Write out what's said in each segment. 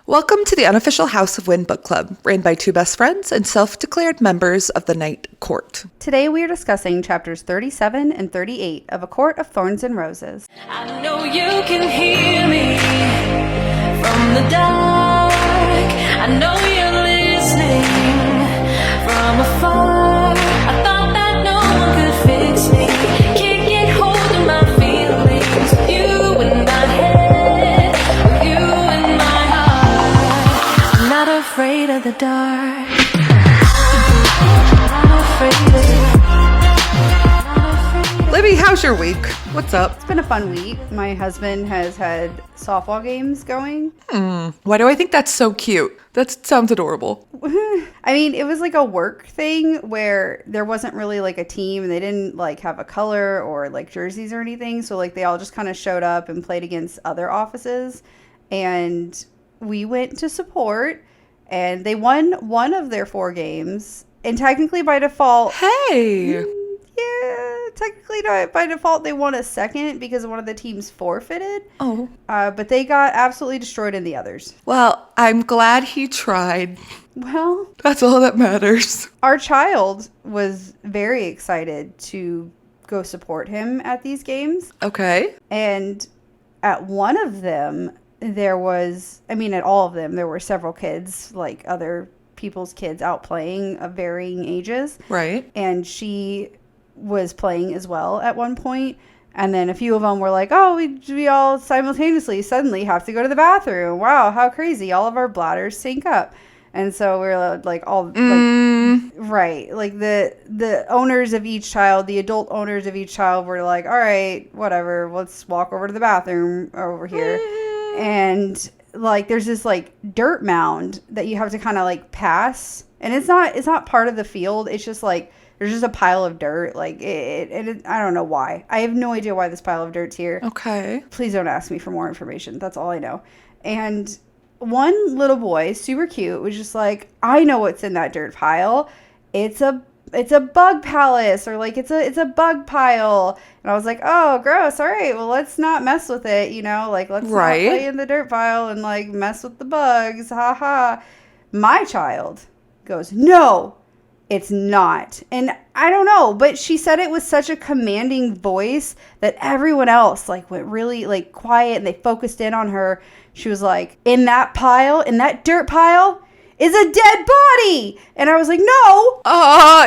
Welcome to the Unofficial House of Wind Book Club, ran by two best friends and self-declared members of the Night Court. Today we are discussing chapters 37 and 38 of A Court of Thorns and Roses. I know you can hear me from the dark. I know you're listening from afar. I thought that no one could fix me. Can't get hold of my feelings. With you in my head, with you in my heart. I'm not afraid of the dark. I'm not afraid of the dark. Libby, how's your week? What's up? It's been a fun week. My husband has had softball games going. Why do I think that's so cute? That sounds adorable. I mean, it was like a work thing where there wasn't really like a team and they didn't like have a color or like jerseys or anything. So like they all just kind of showed up and played against other offices. And we went to support and they won one of their 4 games. And technically by default... Hey! Yeah, technically by default they won a second because one of the teams forfeited. Oh. But they got absolutely destroyed in the others. Well, I'm glad he tried. Well, That's all that matters. our child was very excited to go support him at these games. Okay. And at one of them, there was, I mean, at all of them, there were several kids, like other people's kids out playing of varying ages. Right. And she was playing as well at one point. And then a few of them were like, oh, we all simultaneously suddenly have to go to the bathroom. Wow, how crazy. All of our bladders sync up. And so we're like all like, right. Like the owners of each child, the adult owners of each child were like, all right, whatever, let's walk over to the bathroom over here. And like there's this like dirt mound that you have to kind of like pass. And it's not part of the field. It's just like there's just a pile of dirt. Like it I don't know why. I have no idea why this pile of dirt's here. Okay. Please don't ask me for more information. That's all I know. And one little boy, super cute, was just like, I know what's in that dirt pile. It's a bug palace, or like it's a bug pile. And I was like, oh, gross. All right, well, let's not mess with it. You know, like let's not play in the dirt pile and like mess with the bugs. Ha ha. My child goes, no, it's not. And I don't know, but she said it with such a commanding voice that everyone else like went really like quiet and they focused in on her. She was like, in that pile, in that dirt pile is a dead body. And I was like, no.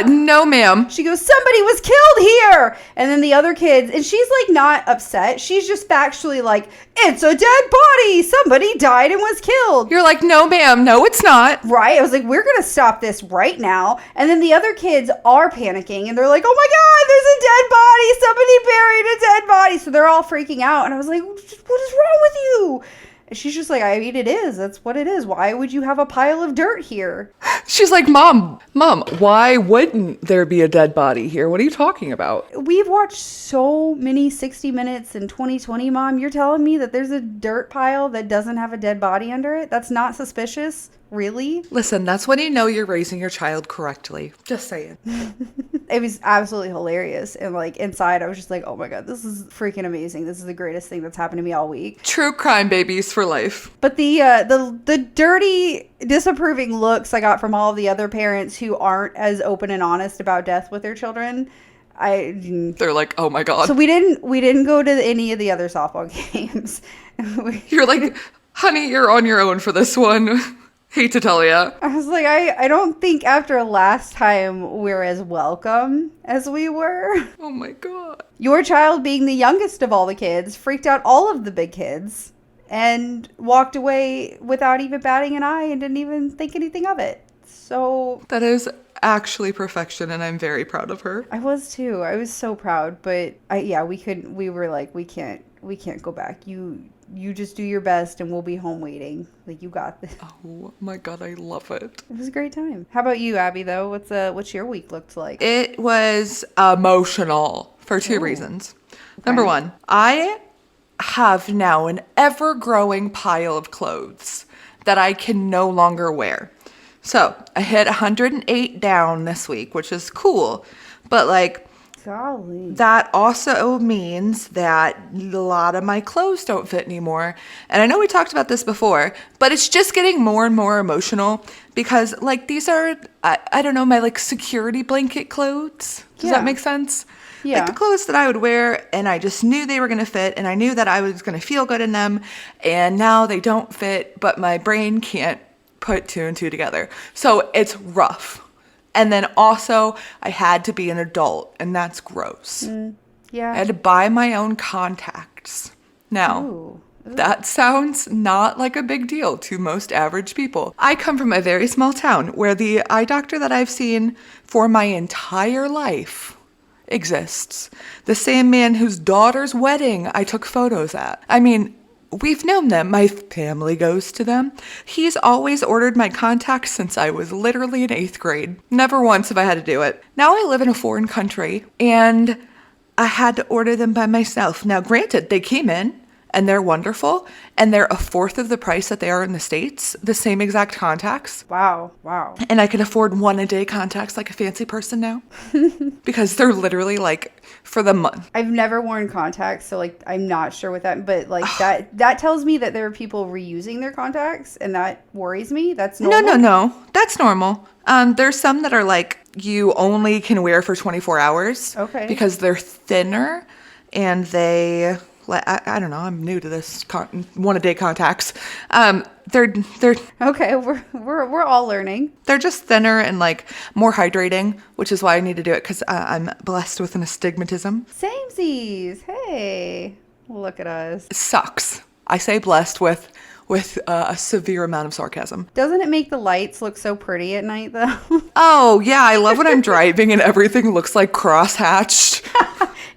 No, ma'am. She goes, somebody was killed here. And then the other kids, and she's like not upset. She's just factually like, it's a dead body. Somebody died and was killed. You're like, no, ma'am. No, it's not. Right? I was like, we're going to stop this right now. And then the other kids are panicking and they're like, oh my God, there's a dead body. Somebody buried a dead body. So they're all freaking out. And I was like, what is wrong with you? And she's just like, I mean, it is. That's what it is. Why would you have a pile of dirt here? She's like, Mom, why wouldn't there be a dead body here? What are you talking about? We've watched so many 60 Minutes in 2020, Mom. You're telling me that there's a dirt pile that doesn't have a dead body under it? That's not suspicious? Really? Listen, that's when you know you're raising your child correctly. Just saying. It was absolutely hilarious. And like inside, I was just like, oh my God, this is freaking amazing. This is the greatest thing that's happened to me all week. True crime babies for life. But the dirty, disapproving looks I got from all of the other parents who aren't as open and honest about death with their children, They're like, oh my God. So we didn't go to any of the other softball games. You're like, honey, you're on your own for this one. Hate to tell ya. I was like, I don't think after last time we're as welcome as we were. Oh my God. Your child, being the youngest of all the kids, freaked out all of the big kids and walked away without even batting an eye and didn't even think anything of it. So That is actually perfection, and I'm very proud of her. I was too. I was so proud, but we were like, we can't go back. You just do your best and we'll be home waiting. Like, you got this. Oh my God, I love it. It was a great time. How about you, Abby, though? What's your week looked like? It was emotional for 2 reasons. Number 1, I have now an ever-growing pile of clothes that I can no longer wear. So I hit 108 down this week, which is cool. But like, Golly. That also means that a lot of my clothes don't fit anymore. And I know we talked about this before, but it's just getting more and more emotional because, like, these are, I don't know, my, like, security blanket clothes. Does that make sense? Yeah. Like the clothes that I would wear, and I just knew they were going to fit, and I knew that I was going to feel good in them, and now they don't fit, but my brain can't put two and two together. So it's rough. And then also, I had to be an adult, and that's gross. Yeah. I had to buy my own contacts. Now, Ooh. that sounds not like a big deal to most average people. I come from a very small town where the eye doctor that I've seen for my entire life exists. The same man whose daughter's wedding I took photos at. I mean, we've known them. My family goes to them. He's always ordered my contacts since I was literally in 8th grade. Never once have I had to do it. Now I live in a foreign country and I had to order them by myself. Now, granted, they came in and they're wonderful and they're a fourth of the price that they are in the States, the same exact contacts. Wow. And I can afford one a day contacts like a fancy person now because they're literally like for the month. I've never worn contacts, so like I'm not sure what that, but like that tells me that there are people reusing their contacts, and that worries me. That's normal. No. That's normal. There's some that are like you only can wear for 24 hours. Okay. Because they're thinner and they, I don't know, I'm new to this one a day contacts. They're Okay, we're all learning. They're just thinner and like more hydrating, which is why I need to do it because I'm blessed with an astigmatism. Samesies. Hey, look at us. It sucks. I say blessed with a severe amount of sarcasm. Doesn't it make the lights look so pretty at night though? Oh yeah, I love when I'm driving and everything looks like cross-hatched.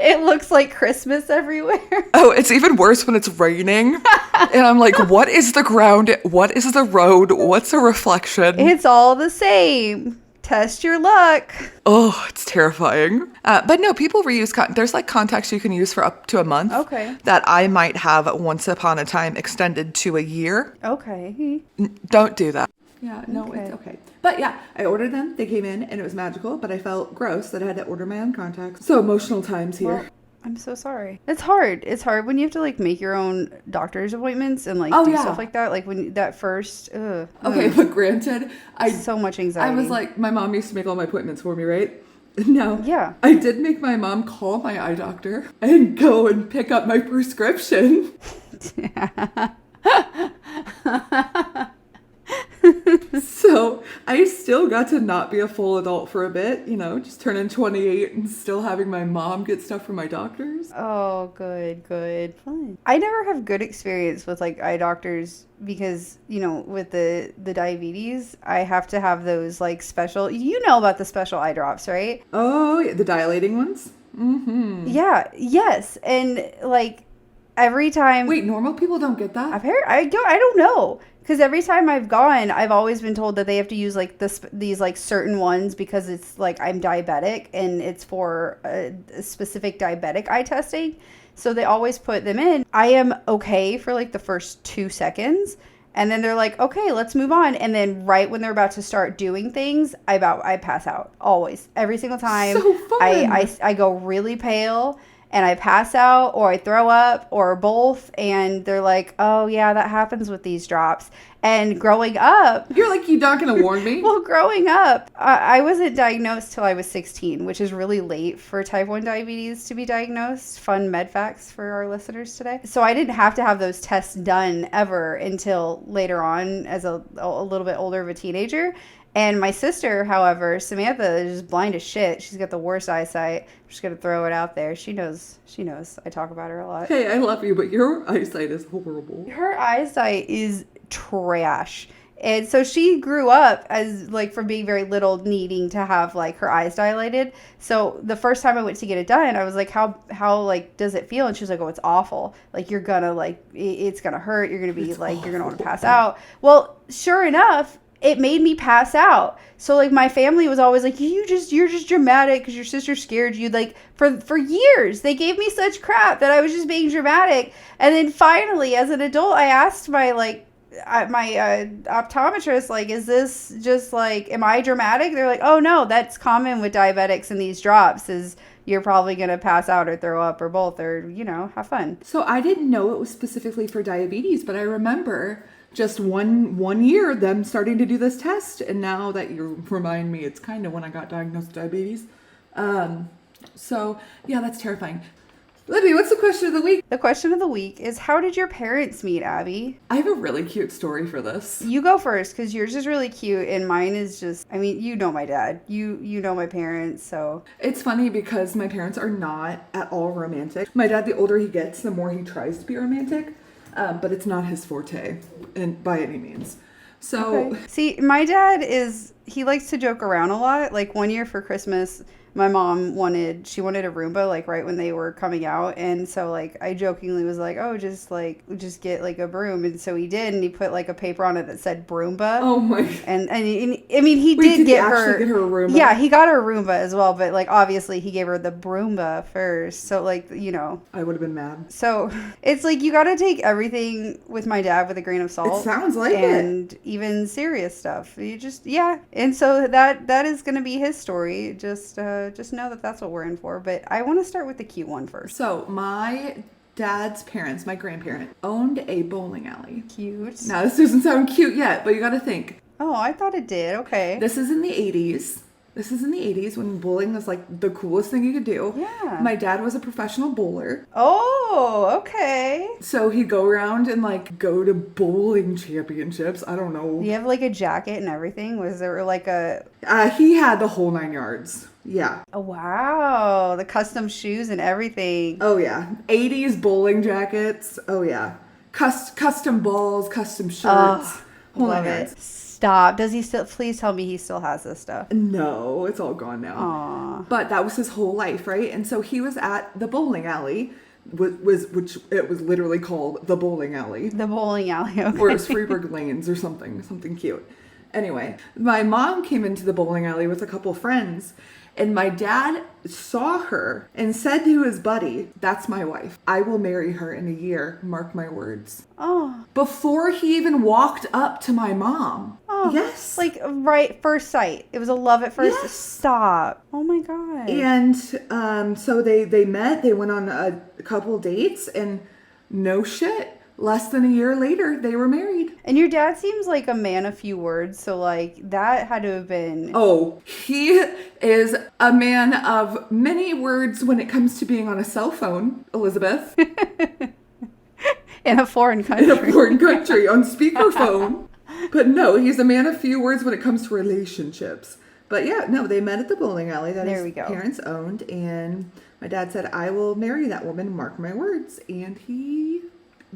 It looks like Christmas everywhere. Oh, it's even worse when it's raining. And I'm like, what is the ground? What is the road? What's a reflection? It's all the same. Test your luck. Oh, it's terrifying. But no, people reuse, there's like contacts you can use for up to a month. Okay. That I might have once upon a time extended to a year. Okay. Don't do that. Yeah, no, Okay. it's okay. But yeah, I ordered them. They came in and it was magical, but I felt gross that I had to order my own contacts. So emotional times here. Well, I'm so sorry. It's hard. It's hard when you have to like make your own doctor's appointments and like do stuff like that. Like when that first. Okay, but granted, so much anxiety. I was like, my mom used to make all my appointments for me, right? No. Yeah. I did make my mom call my eye doctor and go and pick up my prescription. So I still got to not be a full adult for a bit, you know, just turning 28 and still having my mom get stuff from my doctors. Oh, good. Fine. I never have good experience with like eye doctors because, you know, with the diabetes, I have to have those like special, you know about the special eye drops, right? Oh, yeah, the dilating ones? Mm-hmm. Yeah, yes. And like every time. Wait, normal people don't get that? I don't know. Because every time I've gone, I've always been told that they have to use like these like certain ones because it's like I'm diabetic and it's for a specific diabetic eye testing. So they always put them in. I am okay for like the first 2 seconds. And then they're like, okay, let's move on. And then right when they're about to start doing things, I pass out. Always. Every single time. So fun. I go really pale. And I pass out or I throw up or both. And they're like, oh, yeah, that happens with these drops. And growing up. You're like, you're not going to warn me? Well, growing up, I wasn't diagnosed till I was 16, which is really late for type 1 diabetes to be diagnosed. Fun med facts for our listeners today. So I didn't have to have those tests done ever until later on as a little bit older of a teenager. And my sister, however, Samantha, is blind as shit. She's got the worst eyesight. I'm just going to throw it out there. She knows. I talk about her a lot. Hey, I love you, but your eyesight is horrible. Her eyesight is trash. And so she grew up as like from being very little needing to have like her eyes dilated. So the first time I went to get it done, I was like, how like does it feel? And she was like, oh, it's awful. Like you're gonna like, it's gonna hurt. You're gonna be like, you're gonna want to pass out. Well, sure enough, it made me pass out. So like my family was always like, you're just dramatic because your sister scared you. Like for years, they gave me such crap that I was just being dramatic. And then finally, as an adult, I asked my optometrist, like, is this just like, am I dramatic? They're like, oh no, that's common with diabetics and these drops is you're probably going to pass out or throw up or both or, have fun. So I didn't know it was specifically for diabetes, but I remember just one year them starting to do this test. And now that you remind me, it's kind of when I got diagnosed with diabetes. So yeah, that's terrifying. Libby, what's the question of the week? The question of the week is, how did your parents meet, Abby? I have a really cute story for this. You go first, because yours is really cute, and mine is just, you know my dad. You know my parents, so. It's funny because my parents are not at all romantic. My dad, the older he gets, the more he tries to be romantic, but it's not his forte by any means. So. Okay. See, my dad he likes to joke around a lot. Like, one year for Christmas, my mom wanted a Roomba, like, right when they were coming out. And so, like, I jokingly was like, oh, just get, like, a broom. And so he did, and he put, like, a paper on it that said Broomba. Oh, my. And he did get her a Roomba? Yeah, he got her a Roomba as well. But, like, obviously, he gave her the Broomba first. So, like, I would have been mad. So, it's like, you got to take everything with my dad with a grain of salt. It sounds like and even serious stuff. You just, yeah. And so, that is going to be his story. Just know that that's what we're in for. But I want to start with the cute one first. So my dad's parents, my grandparent, owned a bowling alley. Cute. Now this doesn't sound cute yet, but you got to think. Oh, I thought it did. Okay. This is in the 80s. This is in the 80s when bowling was like the coolest thing you could do. Yeah. My dad was a professional bowler. Oh, okay. So he'd go around and like go to bowling championships. I don't know. You have like a jacket and everything? Was there like a... He had the whole 9 yards. Yeah. Oh, wow. The custom shoes and everything. Oh, yeah. 80s bowling jackets. Oh, yeah. Custom balls, custom shirts. Oh, whole love 9 it. yards. Stop. Does he still... Please tell me he still has this stuff. No, it's all gone now. Aw. But that was his whole life, right? And so he was at the bowling alley, which it was literally called the bowling alley. The bowling alley, okay. Or it was Freeburg Lanes or something cute. Anyway, my mom came into the bowling alley with a couple friends, and my dad saw her and said to his buddy, "That's my wife. I will marry her in a year. Mark my words." Oh. Before he even walked up to my mom. Oh. Yes. Like, right, first sight. It was a love at first. Yes. Stop. Oh, my God. And so they met. They went on a couple dates, and no shit. Less than a year later, they were married. And your dad seems like a man of few words, so, like, that had to have been... Oh, he is a man of many words when it comes to being on a cell phone, Elizabeth. In a foreign country. In a foreign country, on speakerphone. But no, he's a man of few words when it comes to relationships. But yeah, no, they met at the bowling alley that his parents owned, and my dad said, "I will marry that woman, mark my words," and he...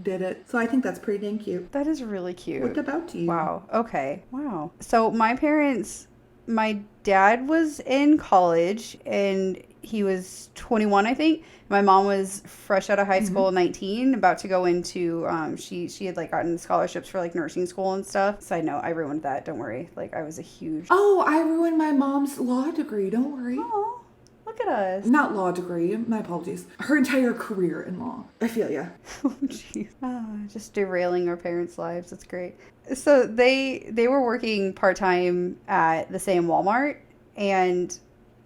did it. So I think that's pretty dang cute. That is really cute. What about you? Wow. Okay. Wow. So my dad was in college and he was 21, I think. My mom was fresh out of high school, 19, about to go into, she had like gotten scholarships for like nursing school and stuff. Side note, I ruined that. Don't worry. Like I was a huge... Oh, I ruined my mom's law degree. Don't worry. Oh. Look at us. Not law degree. My apologies. Her entire career in law. I feel ya. Oh, jeez. Just derailing our parents' lives. That's great. So they were working part-time at the same Walmart, and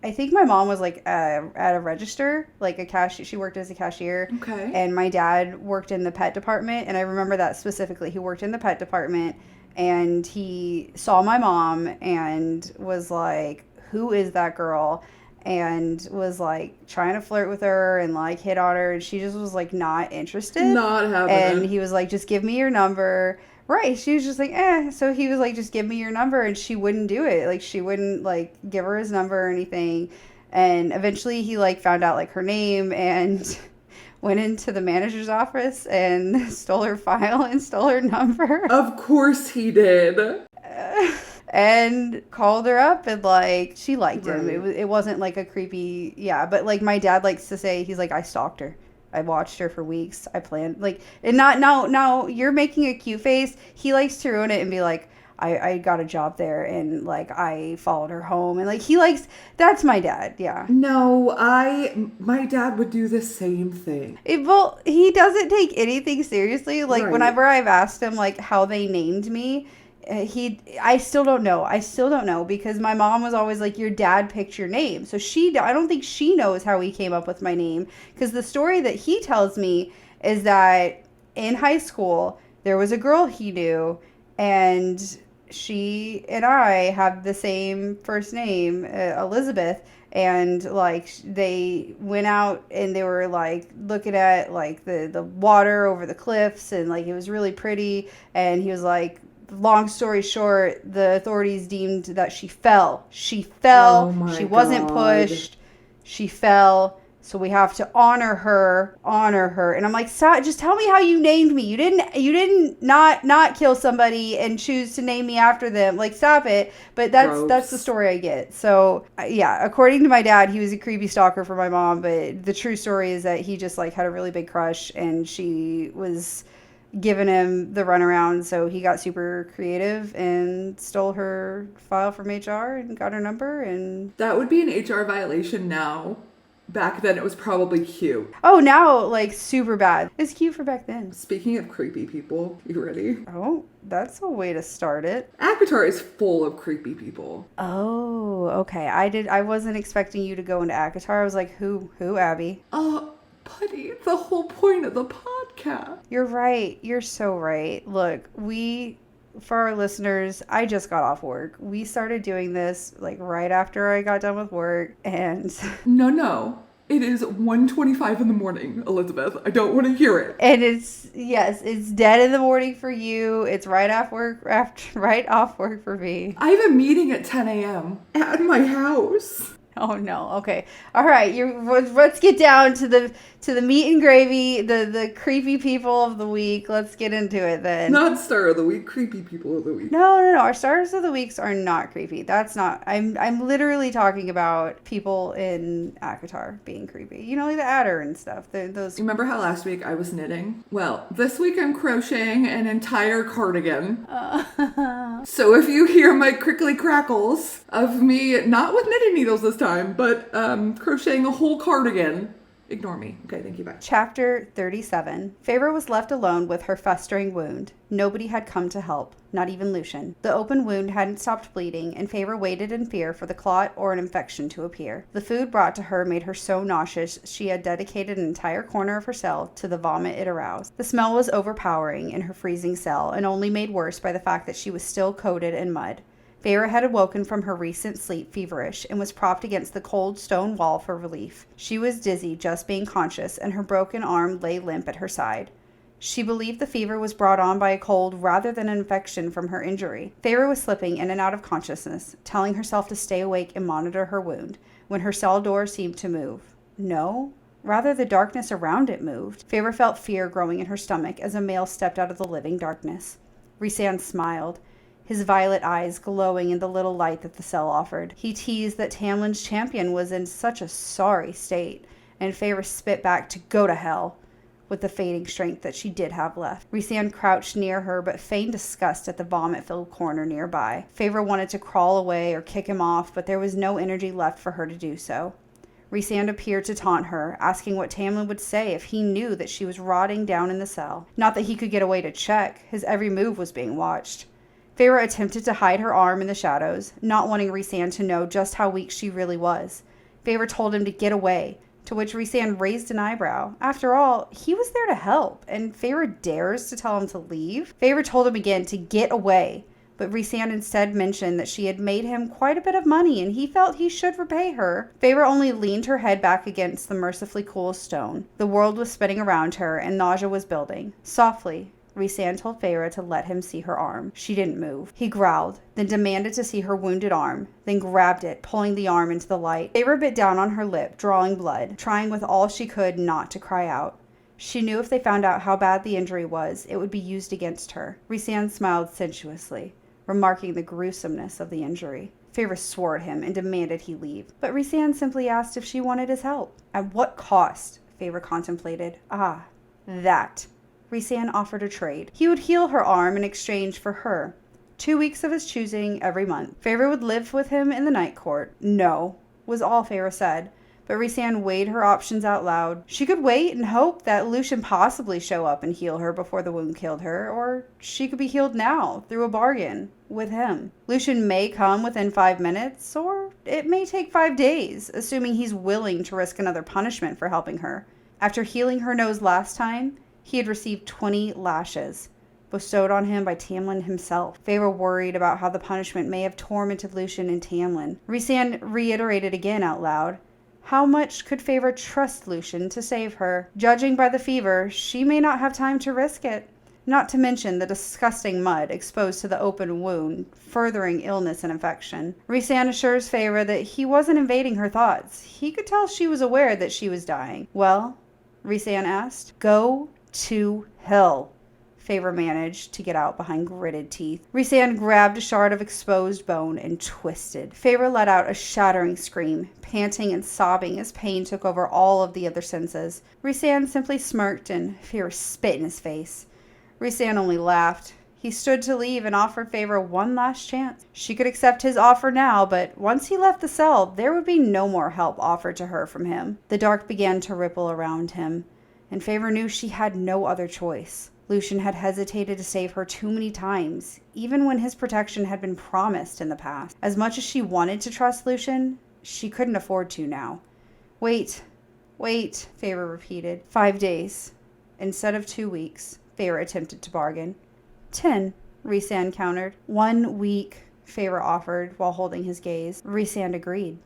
I think my mom was like at a register, like a cashier. She worked as a cashier. Okay. And my dad worked in the pet department, and I remember that specifically. He worked in the pet department, and he saw my mom and was like, "Who is that girl?" And was like trying to flirt with her and like hit on her, and she just was like not interested. Not having And it. he was like, "Just give me your number." Right. She was just like, eh. So he was like, "Just give me your number," and she wouldn't do it. Like she wouldn't like give her his number or anything. And eventually he like found out like her name and went into the manager's office and stole her file and stole her number. Of course he did. And called her up, and like she liked him. Right. It wasn't like a creepy, yeah. But like my dad likes to say, he's like, "I stalked her. I watched her for weeks. I planned like," and not now. You're making a cute face. He likes to ruin it and be like, I got a job there, and like I followed her home, and like he likes. That's my dad. Yeah. No, my dad would do the same thing. Well, he doesn't take anything seriously. Like Right. whenever I've asked him like how they named me, I still don't know because my mom was always like, your dad picked your name. So I don't think she knows how he came up with my name, because the story that he tells me is that in high school there was a girl he knew, and she and I have the same first name, Elizabeth. And like they went out and they were like looking at like the water over the cliffs, and like it was really pretty. And he was like, long story short, the authorities deemed that she fell. She fell. Oh my She wasn't God. pushed. She fell. So we have to honor her. And I'm like, stop, just tell me how you named me. You didn't not kill somebody and choose to name me after them. Like, stop it. But that's the story I get. So yeah, according to my dad, he was a creepy stalker for my mom. But the true story is that he just like had a really big crush, and she was giving him the runaround. So he got super creative and stole her file from HR and got her number. And That would be an HR violation now. Back then, it was probably cute. oh, now like super bad. It's cute for back then. Speaking of creepy people, you ready? Oh, that's a way to start it. Akatar is full of creepy people. Oh, okay. I wasn't expecting you to go into Akatar. I was like, who, Abby? Buddy, it's the whole point of the podcast. You're right. You're so right. Look, for our listeners, I just got off work. We started doing this like right after I got done with work, and No. It is 1:25 in the morning, Elizabeth. I don't want to hear it. and it's dead in the morning for you. It's right off work for me. I have a meeting at 10 a.m. at my house. Oh no. Okay. All right. Let's get down to the meat and gravy, the creepy people of the week. Let's get into it then. Not star of the week, creepy people of the week. No. Our stars of the weeks are not creepy. That's not. I'm literally talking about people in Akatar being creepy. You know, like the Adder and stuff. Those. Remember how last week I was knitting? Well, this week I'm crocheting an entire cardigan. So if you hear my crickly crackles of me, not with knitting needles this time, but crocheting a whole cardigan, ignore me. Okay, thank you, bye. Chapter 37. Feyre was left alone with her festering wound. Nobody had come to help, not even Lucian. The open wound hadn't stopped bleeding, and Feyre waited in fear for the clot or an infection to appear. The food brought to her made her so nauseous she had dedicated an entire corner of her cell to the vomit it aroused. The smell was overpowering in her freezing cell, and only made worse by the fact that she was still coated in mud. Feyre had awoken from her recent sleep feverish and was propped against the cold stone wall for relief. She was dizzy just being conscious, and her broken arm lay limp at her side. She believed the fever was brought on by a cold rather than an infection from her injury. Feyre was slipping in and out of consciousness, telling herself to stay awake and monitor her wound, when her cell door seemed to move. No, rather the darkness around it moved. Feyre felt fear growing in her stomach as a male stepped out of the living darkness. Rhysand smiled, his violet eyes glowing in the little light that the cell offered. He teased that Tamlin's champion was in such a sorry state, and Feyre spit back to go to hell, with the fading strength that she did have left. Rhysand crouched near her, but feigned disgust at the vomit-filled corner nearby. Feyre wanted to crawl away or kick him off, but there was no energy left for her to do so. Rhysand appeared to taunt her, asking what Tamlin would say if he knew that she was rotting down in the cell. Not that he could get away to check. His every move was being watched. Feyre attempted to hide her arm in the shadows, not wanting Rhysand to know just how weak she really was. Feyre told him to get away, to which Rhysand raised an eyebrow. After all, he was there to help, and Feyre dares to tell him to leave? Feyre told him again to get away, but Rhysand instead mentioned that she had made him quite a bit of money, and he felt he should repay her. Feyre only leaned her head back against the mercifully cool stone. The world was spinning around her, and nausea was building. Softly, Rhysand told Feyre to let him see her arm. She didn't move. He growled, then demanded to see her wounded arm, then grabbed it, pulling the arm into the light. Feyre bit down on her lip, drawing blood, trying with all she could not to cry out. She knew if they found out how bad the injury was, it would be used against her. Rhysand smiled sensuously, remarking the gruesomeness of the injury. Feyre swore at him and demanded he leave, but Rhysand simply asked if she wanted his help. At what cost? Feyre contemplated. Ah, that. Rhysand offered a trade. He would heal her arm in exchange for her. 2 weeks of his choosing every month. Feyre would live with him in the night court. No, was all Feyre said, but Rhysand weighed her options out loud. She could wait and hope that Lucian possibly show up and heal her before the wound killed her, or she could be healed now through a bargain with him. Lucian may come within 5 minutes, or it may take 5 days, assuming he's willing to risk another punishment for helping her. After healing her nose last time, he had received 20 lashes, bestowed on him by Tamlin himself. Feyre worried about how the punishment may have tormented Lucian and Tamlin. Rhysand reiterated again out loud. How much could Feyre trust Lucian to save her? Judging by the fever, she may not have time to risk it. Not to mention the disgusting mud exposed to the open wound, furthering illness and infection. Rhysand assures Feyre that he wasn't invading her thoughts. He could tell she was aware that she was dying. Well, Rhysand asked, go to hell. Feyre managed to get out behind gritted teeth. Rhysand grabbed a shard of exposed bone and twisted. Feyre let out a shattering scream, panting and sobbing as pain took over all of the other senses. Rhysand simply smirked and Feyre spit in his face. Rhysand only laughed. He stood to leave and offered Feyre one last chance. She could accept his offer now, but once he left the cell, there would be no more help offered to her from him. The dark began to ripple around him, and Feyre knew she had no other choice. Lucian had hesitated to save her too many times, even when his protection had been promised in the past. As much as she wanted to trust Lucian, she couldn't afford to now. Wait, Feyre repeated. 5 days. Instead of 2 weeks, Feyre attempted to bargain. 10, Rhysand countered. 1 week, Feyre offered while holding his gaze. Rhysand agreed.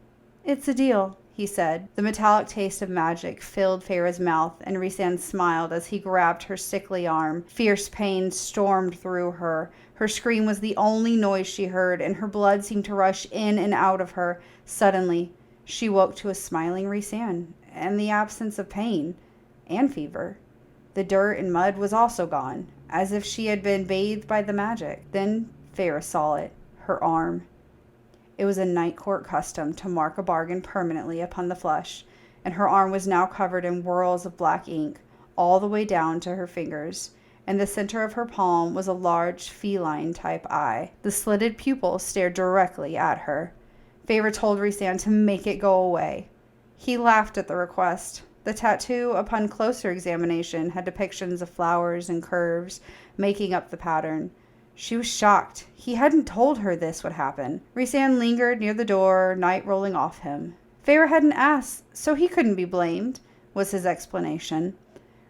It's a deal, he said. The metallic taste of magic filled Feyre's mouth, and Rhysand smiled as he grabbed her sickly arm. Fierce pain stormed through her. Her scream was the only noise she heard, and her blood seemed to rush in and out of her. Suddenly, she woke to a smiling Rhysand, and the absence of pain and fever. The dirt and mud was also gone, as if she had been bathed by the magic. Then Feyre saw it, her arm. It was a night court custom to mark a bargain permanently upon the flesh, and her arm was now covered in whirls of black ink, all the way down to her fingers. In the center of her palm was a large feline-type eye. The slitted pupil stared directly at her. Feyre told Rhysand to make it go away. He laughed at the request. The tattoo, upon closer examination, had depictions of flowers and curves, making up the pattern. She was shocked. He hadn't told her this would happen. Rhysand lingered near the door, night rolling off him. Feyre hadn't asked, so he couldn't be blamed, was his explanation.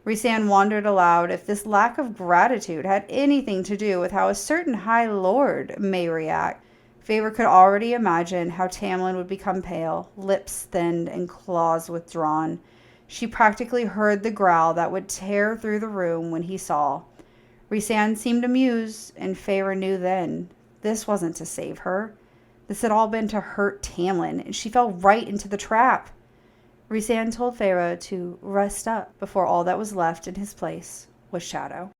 Rhysand wondered aloud if this lack of gratitude had anything to do with how a certain High Lord may react. Feyre could already imagine how Tamlin would become pale, lips thinned and claws withdrawn. She practically heard the growl that would tear through the room when he saw. Rhysand seemed amused, and Feyre knew then this wasn't to save her. This had all been to hurt Tamlin, and she fell right into the trap. Rhysand told Feyre to rest up before all that was left in his place was shadow.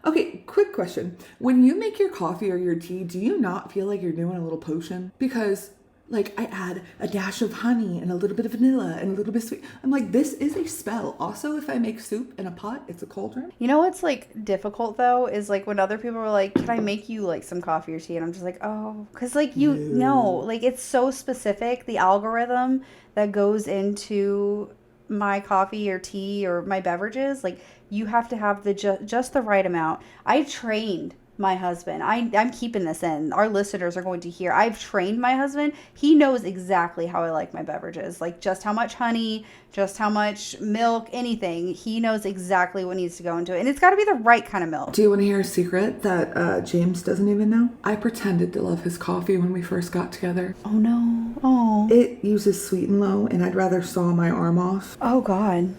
Okay, quick question. When you make your coffee or your tea, do you not feel like you're doing a little potion? Because, like, I add a dash of honey and a little bit of vanilla and a little bit of sweet. I'm like, this is a spell. Also, if I make soup in a pot, it's a cauldron. You know what's, like, difficult, though, is, like, when other people are like, can I make you, like, some coffee or tea? And I'm just like, oh. Because, like, you know, like, it's so specific, the algorithm that goes into my coffee or tea or my beverages. Like, you have to have the just the right amount. I trained my husband. I'm keeping this in. Our listeners are going to hear. I've trained my husband. He knows exactly how I like my beverages. Like, just how much honey, just how much milk, anything. He knows exactly what needs to go into it. And it's got to be the right kind of milk. Do you want to hear a secret that James doesn't even know? I pretended to love his coffee when we first got together. Oh, no. Oh. It uses sweet and low, and I'd rather saw my arm off. Oh, God.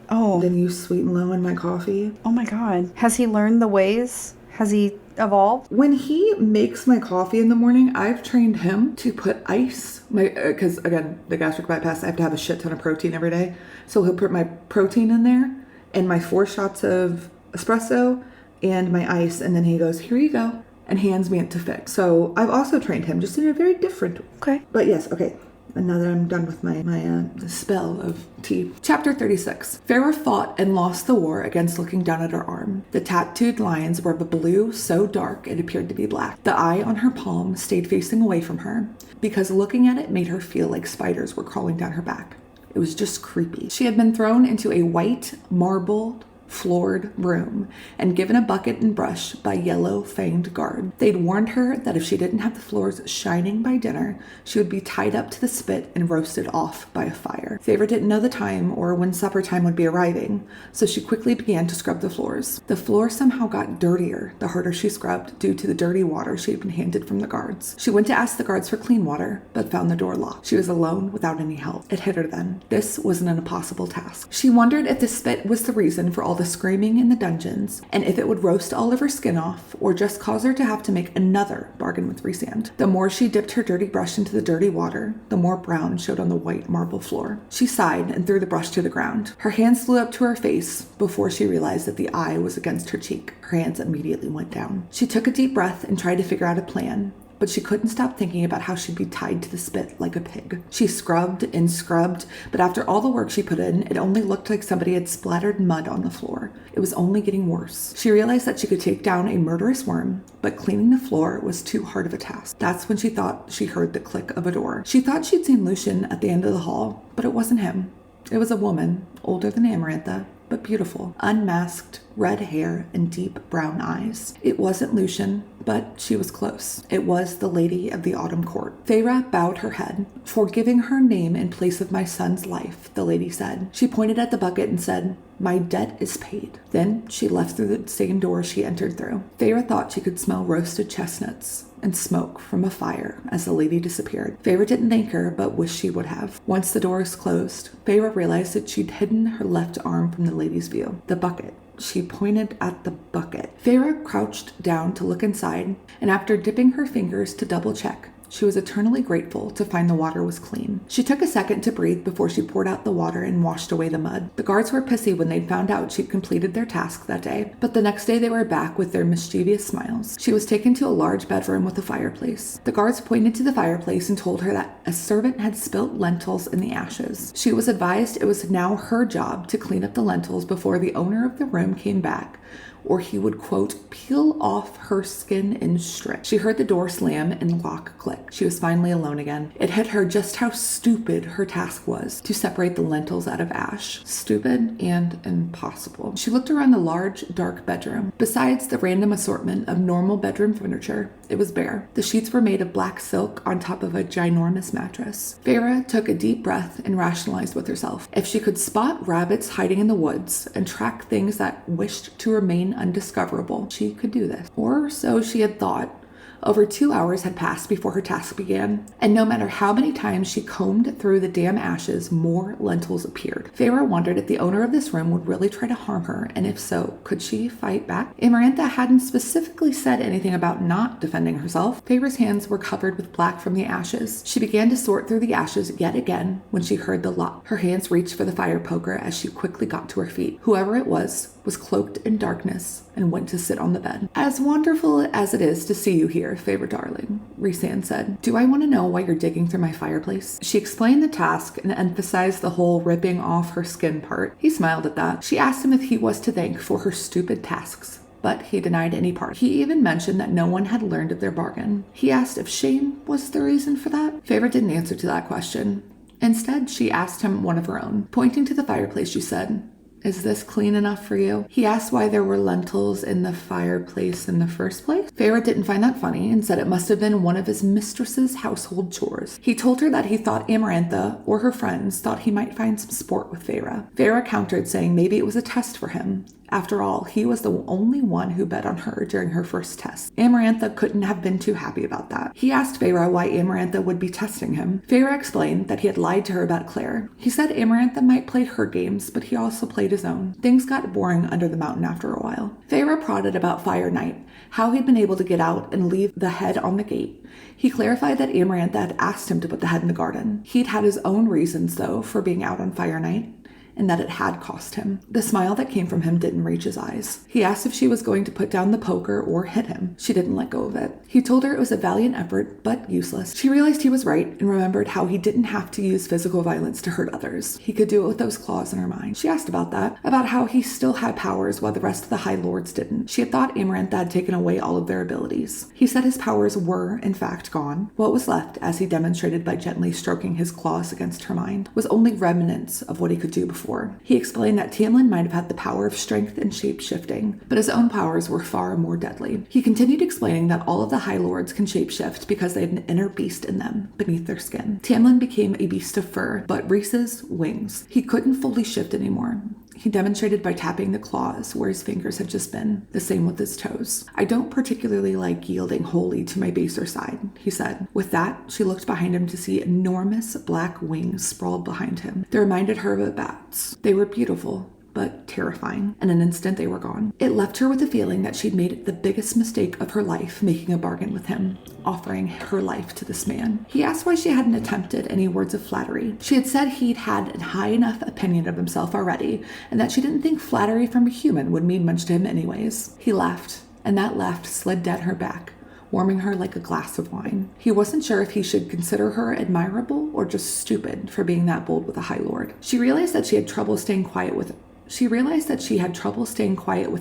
Oh. Than use sweet and low in my coffee. Oh, my God. Has he learned the ways? Has he evolved? When he makes my coffee in the morning, I've trained him to put ice. Because, again, the gastric bypass, I have to have a shit ton of protein every day. So he'll put my protein in there and my 4 shots of espresso and my ice. And then he goes, here you go, and hands me it to fix. So I've also trained him, just in a very different way. Okay. But yes, okay. And now that I'm done with my spell of tea. Chapter 36. Feyre fought and lost the war against looking down at her arm. The tattooed lines were of a blue so dark it appeared to be black. The eye on her palm stayed facing away from her, because looking at it made her feel like spiders were crawling down her back. It was just creepy. She had been thrown into a white, marbled, floored room and given a bucket and brush by yellow-fanged guard. They'd warned her that if she didn't have the floors shining by dinner, she would be tied up to the spit and roasted off by a fire. Feyre didn't know the time or when supper time would be arriving, so she quickly began to scrub the floors. The floor somehow got dirtier the harder she scrubbed due to the dirty water she had been handed from the guards. She went to ask the guards for clean water, but found the door locked. She was alone without any help. It hit her then. This wasn't an impossible task. She wondered if the spit was the reason for all the screaming in the dungeons, and if it would roast all of her skin off, or just cause her to have to make another bargain with Rhysand. The more she dipped her dirty brush into the dirty water, the more brown showed on the white marble floor. She sighed and threw the brush to the ground. Her hands flew up to her face before she realized that the eye was against her cheek. Her hands immediately went down. She took a deep breath and tried to figure out a plan, but she couldn't stop thinking about how she'd be tied to the spit like a pig. She scrubbed and scrubbed, but after all the work she put in, it only looked like somebody had splattered mud on the floor. It was only getting worse. She realized that she could take down a murderous worm, but cleaning the floor was too hard of a task. That's when she thought she heard the click of a door. She thought she'd seen Lucien at the end of the hall, but it wasn't him. It was a woman, older than Amarantha, but beautiful, unmasked, red hair, and deep brown eyes. It wasn't Lucien, but she was close. It was the Lady of the Autumn Court. Feyre bowed her head. "For giving her name in place of my son's life," the lady said. She pointed at the bucket and said, "My debt is paid." Then she left through the same door she entered through. Feyre thought she could smell roasted chestnuts and smoke from a fire as the lady disappeared. Feyre didn't thank her, but wished she would have. Once the doors closed, Feyre realized that she'd hidden her left arm from the lady's view. The bucket. She pointed at the bucket. Feyre crouched down to look inside, and after dipping her fingers to double check, she was eternally grateful to find the water was clean. She took a second to breathe before she poured out the water and washed away the mud. The guards were pissy when they'd found out she'd completed their task that day, but the next day they were back with their mischievous smiles. She was taken to a large bedroom with a fireplace. The guards pointed to the fireplace and told her that a servant had spilt lentils in the ashes. She was advised it was now her job to clean up the lentils before the owner of the room came back, or he would, quote, peel off her skin in strips. She heard the door slam and the lock click. She was finally alone again. It hit her just how stupid her task was to separate the lentils out of ash. Stupid and impossible. She looked around the large, dark bedroom. Besides the random assortment of normal bedroom furniture, it was bare. The sheets were made of black silk on top of a ginormous mattress. Feyre took a deep breath and rationalized with herself. If she could spot rabbits hiding in the woods and track things that wished to remain undiscoverable, she could do this. Or so she had thought. Over 2 hours had passed before her task began, and no matter how many times she combed through the damn ashes, more lentils appeared. Feyre wondered if the owner of this room would really try to harm her, and if so, could she fight back? Amarantha hadn't specifically said anything about not defending herself. Feyre's hands were covered with black from the ashes. She began to sort through the ashes yet again when she heard the lock. Her hands reached for the fire poker as she quickly got to her feet. Whoever it was cloaked in darkness and went to sit on the bed. "As wonderful as it is to see you here, Feyre darling," Rhysand said. "Do I want to know why you're digging through my fireplace?" She explained the task and emphasized the whole ripping off her skin part. He smiled at that. She asked him if he was to thank for her stupid tasks, but he denied any part. He even mentioned that no one had learned of their bargain. He asked if shame was the reason for that. Feyre didn't answer to that question. Instead, she asked him one of her own. Pointing to the fireplace, she said, "Is this clean enough for you?" He asked why there were lentils in the fireplace in the first place. Feyre didn't find that funny and said it must have been one of his mistress's household chores. He told her that he thought Amarantha or her friends thought he might find some sport with Feyre. Feyre countered, saying maybe it was a test for him. After all, he was the only one who bet on her during her first test. Amarantha couldn't have been too happy about that. He asked Feyre why Amarantha would be testing him. Feyre explained that he had lied to her about Claire. He said Amarantha might play her games, but he also played his own. Things got boring under the mountain after a while. Feyre prodded about Fire Night, how he'd been able to get out and leave the head on the gate. He clarified that Amarantha had asked him to put the head in the garden. He'd had his own reasons, though, for being out on Fire Night, and that it had cost him. The smile that came from him didn't reach his eyes. He asked if she was going to put down the poker or hit him. She didn't let go of it. He told her it was a valiant effort, but useless. She realized he was right and remembered how he didn't have to use physical violence to hurt others. He could do it with those claws in her mind. She asked about that, about how he still had powers while the rest of the High Lords didn't. She had thought Amarantha had taken away all of their abilities. He said his powers were, in fact, gone. What was left, as he demonstrated by gently stroking his claws against her mind, was only remnants of what he could do before. He explained that Tamlin might have had the power of strength and shape-shifting, but his own powers were far more deadly. He continued explaining that all of the High Lords can shape-shift because they had an inner beast in them, beneath their skin. Tamlin became a beast of fur, but Rhys's wings. He couldn't fully shift anymore. He demonstrated by tapping the claws where his fingers had just been, the same with his toes. I don't particularly like yielding wholly to my baser side, he said. With that, she looked behind him to see enormous black wings sprawled behind him. They reminded her of a bat's. They were beautiful, but terrifying. In an instant, they were gone. It left her with a feeling that she'd made the biggest mistake of her life making a bargain with him, offering her life to this man. He asked why she hadn't attempted any words of flattery. She had said he'd had a high enough opinion of himself already, and that she didn't think flattery from a human would mean much to him anyways. He laughed, and that laugh slid down her back, warming her like a glass of wine. He wasn't sure if he should consider her admirable or just stupid for being that bold with a High Lord. She realized that she had trouble staying quiet with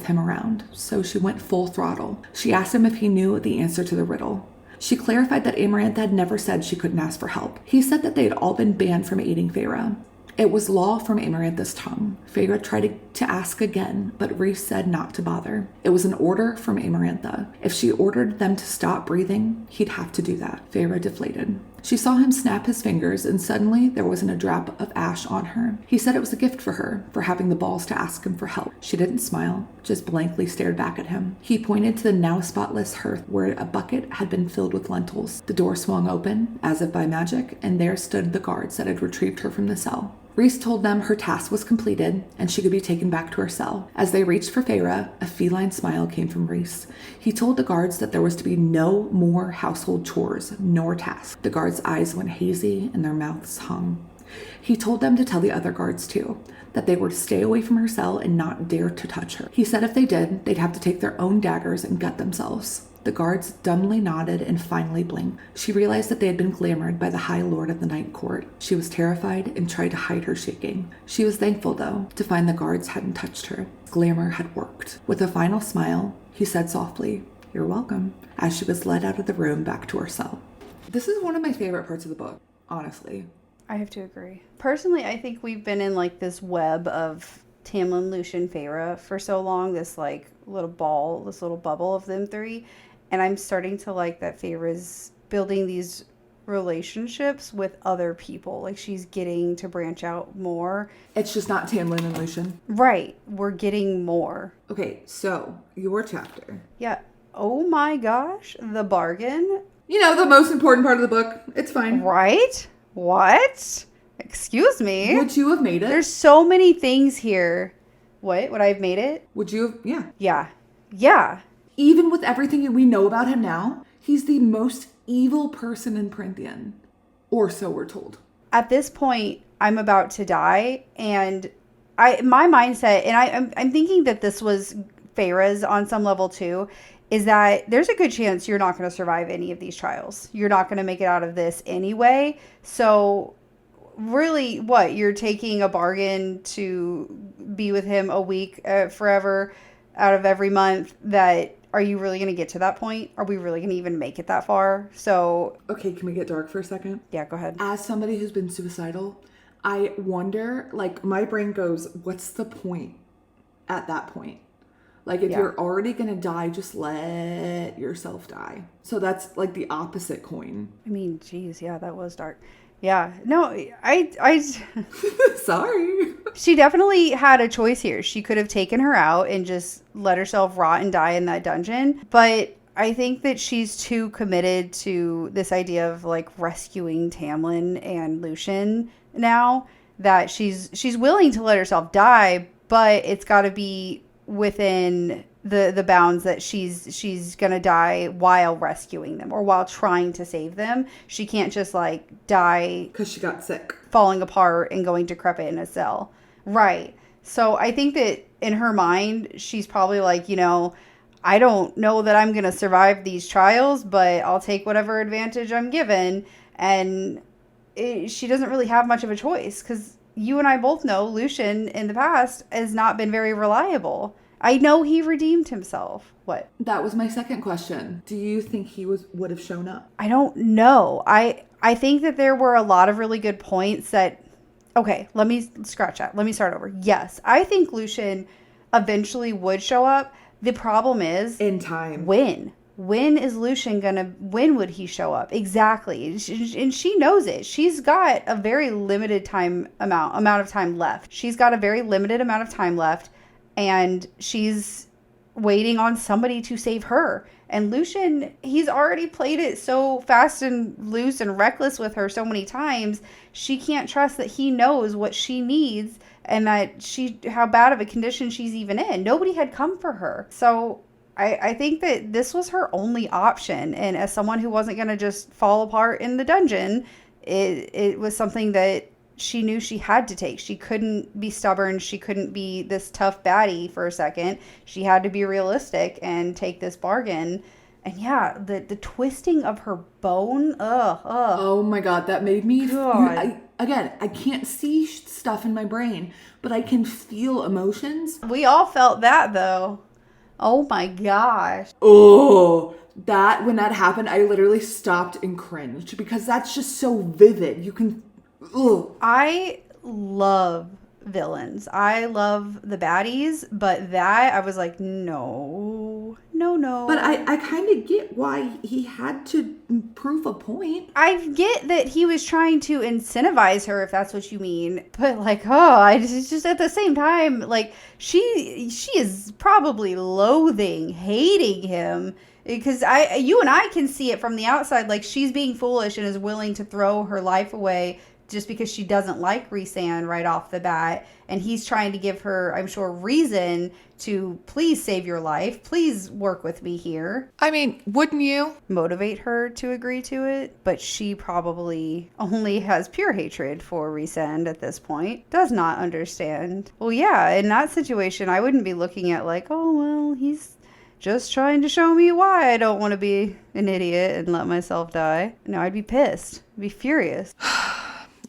him around, so she went full throttle. She asked him if he knew the answer to the riddle. She clarified that Amarantha had never said she couldn't ask for help. He said that they had all been banned from aiding Feyre. It was law from Amarantha's tongue. Feyre tried to ask again, but Rhys said not to bother. It was an order from Amarantha. If she ordered them to stop breathing, he'd have to do that. Feyre deflated. She saw him snap his fingers, and suddenly there wasn't a drop of ash on her. He said it was a gift for her, for having the balls to ask him for help. She didn't smile, just blankly stared back at him. He pointed to the now spotless hearth where a bucket had been filled with lentils. The door swung open, as if by magic, and there stood the guards that had retrieved her from the cell. Rhys told them her task was completed and she could be taken back to her cell. As they reached for Feyre, a feline smile came from Rhys. He told the guards that there was to be no more household chores nor tasks. The guards' eyes went hazy and their mouths hung. He told them to tell the other guards too, that they were to stay away from her cell and not dare to touch her. He said if they did, they'd have to take their own daggers and gut themselves. The guards dumbly nodded and finally blinked. She realized that they had been glamored by the High Lord of the Night Court. She was terrified and tried to hide her shaking. She was thankful, though, to find the guards hadn't touched her. Glamour had worked. With a final smile, he said softly, "You're welcome," as she was led out of the room back to her cell. This is one of my favorite parts of the book, honestly. I have to agree. Personally, I think we've been in like this web of Tamlin, Lucien, Feyre for so long, this like little bubble of them three. And I'm starting to like that Feyre's building these relationships with other people. Like she's getting to branch out more. It's just not Tamlin and Lucien. Right. We're getting more. Okay, so your chapter. Yeah. Oh my gosh. The bargain. You know, the most important part of the book. It's fine. Right? What? Excuse me. Would you have made it? There's so many things here. What? Would I have made it? Would you have? Yeah. Yeah. Yeah. Even with everything we know about him now, he's the most evil person in Prythian. Or so we're told. At this point, I'm about to die, and my mindset, and I'm thinking that this was Feyre's on some level too, is that there's a good chance you're not going to survive any of these trials. You're not going to make it out of this anyway. So really, what? You're taking a bargain to be with him a week forever out of every month. That are you really going to get to that point? Are we really going to even make it that far? So okay, can we get dark for a second? Yeah, go ahead. As somebody who's been suicidal, I wonder, like, my brain goes, what's the point at that point? Like, if you're already going to die, just let yourself die. So that's like the opposite coin. I mean, geez, yeah, that was dark. Yeah, no, I Sorry. She definitely had a choice here. She could have taken her out and just let herself rot and die in that dungeon. But I think that she's too committed to this idea of like rescuing Tamlin and Lucien now that she's willing to let herself die, but it's got to be within the bounds that she's gonna die while rescuing them or while trying to save them. She can't just like die because she got sick, falling apart and going decrepit in a cell. Right. So I think that in her mind, she's probably like, I don't know that I'm going to survive these trials, but I'll take whatever advantage I'm given. And she doesn't really have much of a choice because you and I both know Lucian in the past has not been very reliable. I know he redeemed himself. What? That was my second question. Do you think he would have shown up? I don't know. I think that there were a lot of really good points that... Okay, let me scratch that. Let me start over. Yes, I think Lucian eventually would show up. The problem is... In time. When? When is Lucian when would he show up? Exactly. And she knows it. She's got a very limited amount of time left. She's got a very limited amount of time left, and she's waiting on somebody to save her. And Lucian, he's already played it so fast and loose and reckless with her so many times. She can't trust that he knows what she needs and that how bad of a condition she's even in. Nobody had come for her. So I think that this was her only option. And as someone who wasn't going to just fall apart in the dungeon, it was something that she knew she had to take. She couldn't be stubborn. She couldn't be this tough baddie for a second. She had to be realistic and take this bargain. And yeah, the twisting of her bone. Oh my God, that made me... God. I can't see stuff in my brain, but I can feel emotions. We all felt that though. Oh my gosh. Oh, when that happened, I literally stopped and cringed because that's just so vivid. You can... Ugh. I love villains. I love the baddies, but that I was like, no. But I kind of get why he had to prove a point. I get that he was trying to incentivize her, if that's what you mean. But like, it's just at the same time, like she is probably loathing, hating him. Because you and I can see it from the outside, like she's being foolish and is willing to throw her life away just because she doesn't like Rhysand right off the bat. And he's trying to give her, I'm sure, reason to please save your life. Please work with me here. I mean, wouldn't you? Motivate her to agree to it. But she probably only has pure hatred for Rhysand at this point. Does not understand. Well, yeah, in that situation, I wouldn't be looking at like, oh, well, he's just trying to show me why I don't want to be an idiot and let myself die. No, I'd be pissed. I'd be furious.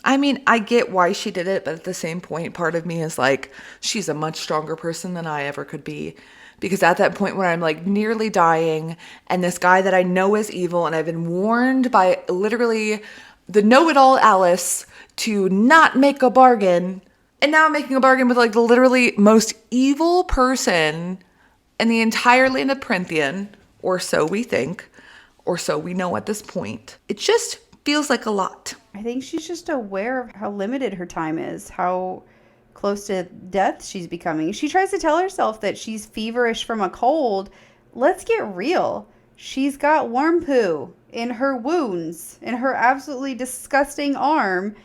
I mean, I get why she did it, but at the same point, part of me is like, she's a much stronger person than I ever could be. Because at that point when I'm like nearly dying, and this guy that I know is evil, and I've been warned by literally the know-it-all Alice to not make a bargain, and now I'm making a bargain with like the literally most evil person in the entire land of Prynthian, or so we think, or so we know at this point. It just feels like a lot. I think she's just aware of how limited her time is, how close to death she's becoming. She tries to tell herself that she's feverish from a cold. Let's get real. She's got worm poo in her wounds, in her absolutely disgusting arm.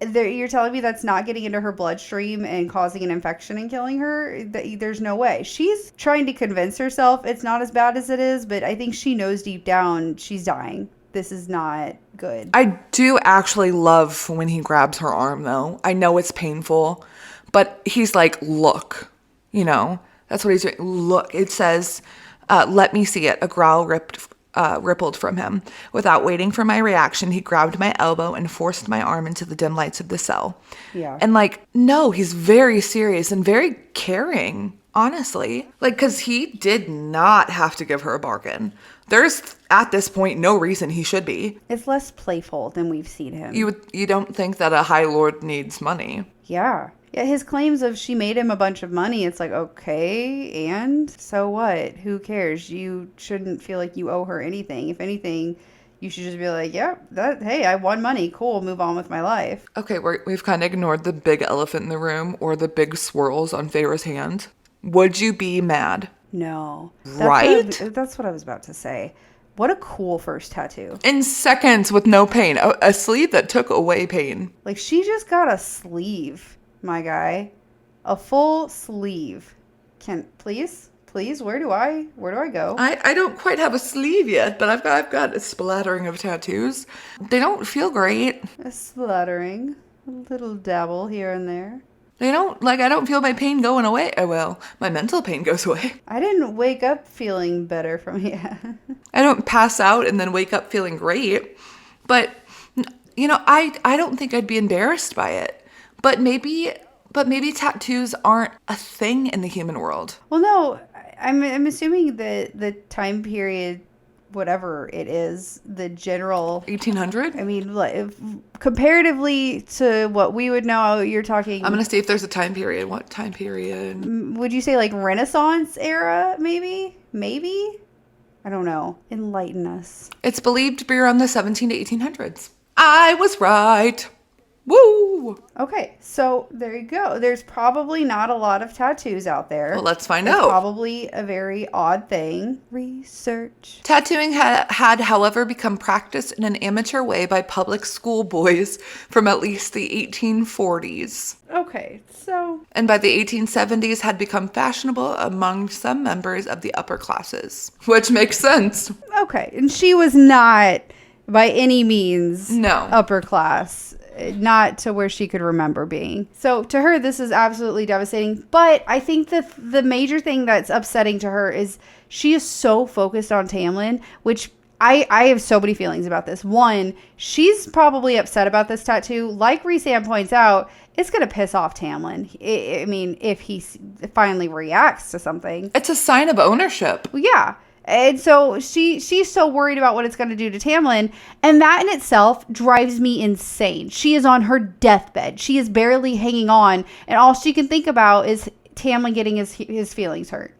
You're telling me that's not getting into her bloodstream and causing an infection and killing her? There's no way. She's trying to convince herself it's not as bad as it is, but I think she knows deep down she's dying. This is not good. I do actually love when he grabs her arm, though. I know it's painful, but he's like, look, that's what he's doing. Look, it says, let me see it. A growl rippled from him. Without waiting for my reaction, he grabbed my elbow and forced my arm into the dim lights of the cell. Yeah. And no, he's very serious and very caring, honestly. Because he did not have to give her a bargain. There's, at this point, no reason he should be. It's less playful than we've seen him. You don't think that a High Lord needs money. Yeah. Yeah, his claims of she made him a bunch of money, it's like, okay, and so what? Who cares? You shouldn't feel like you owe her anything. If anything, you should just be like, hey, I won money. Cool, move on with my life. Okay, we've kind of ignored the big elephant in the room or the big swirls on Feyre's hand. Would you be mad? No. That's what I was about to say. What a cool first tattoo. In seconds with no pain. A sleeve that took away pain. Like, she just got a sleeve, my guy. A full sleeve. Please, where do I go? I don't quite have a sleeve yet, but I've got a splattering of tattoos. They don't feel great. A splattering. A little dabble here and there. I don't feel my pain going away. Oh, well, my mental pain goes away. I didn't wake up feeling better from yeah. I don't pass out and then wake up feeling great. But, I don't think I'd be embarrassed by it. But maybe tattoos aren't a thing in the human world. Well, no, I'm assuming that the time period, whatever it is, the general 1800? I mean, like, comparatively to what we would know, you're talking. I'm going to see if there's a time period. What time period? Would you say like Renaissance era, maybe? Maybe? I don't know. Enlighten us. It's believed to be around the 17 to 1800s. I was right. Woo! Okay, so there you go. There's probably not a lot of tattoos out there. Well, let's find It's out. probably a very odd thing. Research. Tattooing had, however, become practiced in an amateur way by public school boys from at least the 1840s. Okay, so And by the 1870s had become fashionable among some members of the upper classes. Which makes sense. okay, and she was not by any means No. upper class. Not to where she could remember being. So to her, this is absolutely devastating. But I think the major thing that's upsetting to her is she is so focused on Tamlin, which I have so many feelings about this. One, she's probably upset about this tattoo. Like Rhysand points out, it's going to piss off Tamlin. I mean, if he finally reacts to something. It's a sign of ownership. Well, yeah. And so she's so worried about what it's going to do to Tamlin. And that in itself drives me insane. She is on her deathbed. She is barely hanging on. And all she can think about is Tamlin getting his feelings hurt.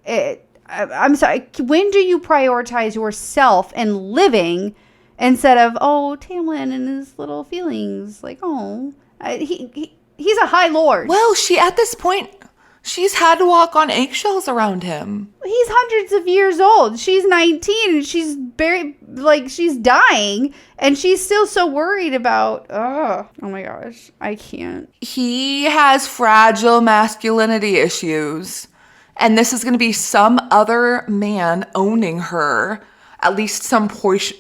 I'm sorry. When do you prioritize yourself and living instead of, oh, Tamlin and his little feelings? Like, oh, he's a high lord. Well, at this point, she's had to walk on eggshells around him. He's hundreds of years old. She's 19 and she's she's dying and she's still so worried about, oh my gosh, I can't. He has fragile masculinity issues. And this is going to be some other man owning her. At least some portion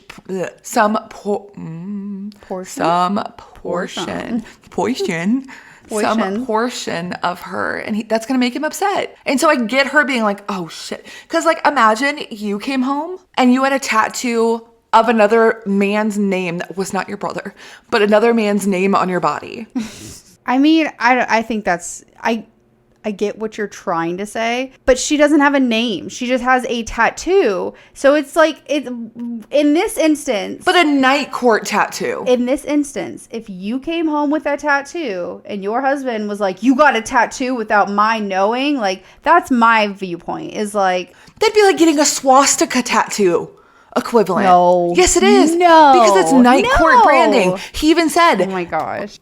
of her, and that's gonna make him upset. And so I get her being like, oh shit, because like imagine you came home and you had a tattoo of another man's name that was not your brother, but another man's name on your body. I mean, I think that's I get what you're trying to say, but she doesn't have a name. She just has a tattoo. So it's like, in this instance. But a night court tattoo. In this instance, if you came home with that tattoo and your husband was like, you got a tattoo without my knowing, like, that's my viewpoint, is like. That'd be like getting a swastika tattoo equivalent. No. Yes, it is. No. Because it's night court branding. He even said. Oh my gosh.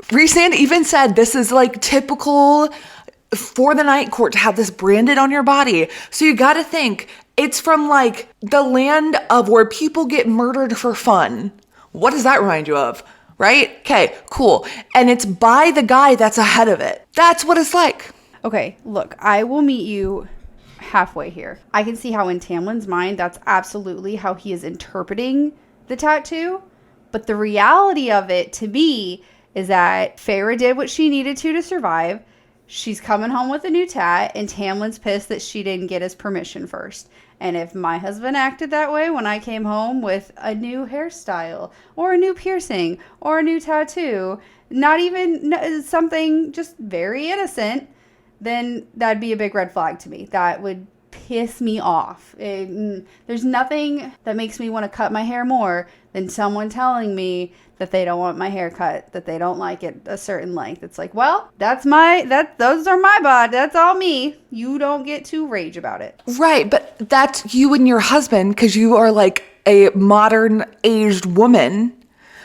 Rhysand even said this is like typical for the night court to have this branded on your body. So you got to think it's from like the land of where people get murdered for fun. What does that remind you of? Right? Okay, cool. And it's by the guy that's ahead of it. That's what it's like. Okay, look, I will meet you halfway here. I can see how in Tamlin's mind, that's absolutely how he is interpreting the tattoo. But the reality of it to me is that Feyre did what she needed to survive. She's coming home with a new tat, and Tamlin's pissed that she didn't get his permission first. And if my husband acted that way when I came home with a new hairstyle, or a new piercing, or a new tattoo, not even something just very innocent, then that'd be a big red flag to me. That would piss me off. There's nothing that makes me want to cut my hair more than someone telling me that they don't want my hair cut, that they don't like it a certain length. It's like, well, those are my bod. That's all me. You don't get to rage about it. Right, but that's you and your husband because you are like a modern aged woman.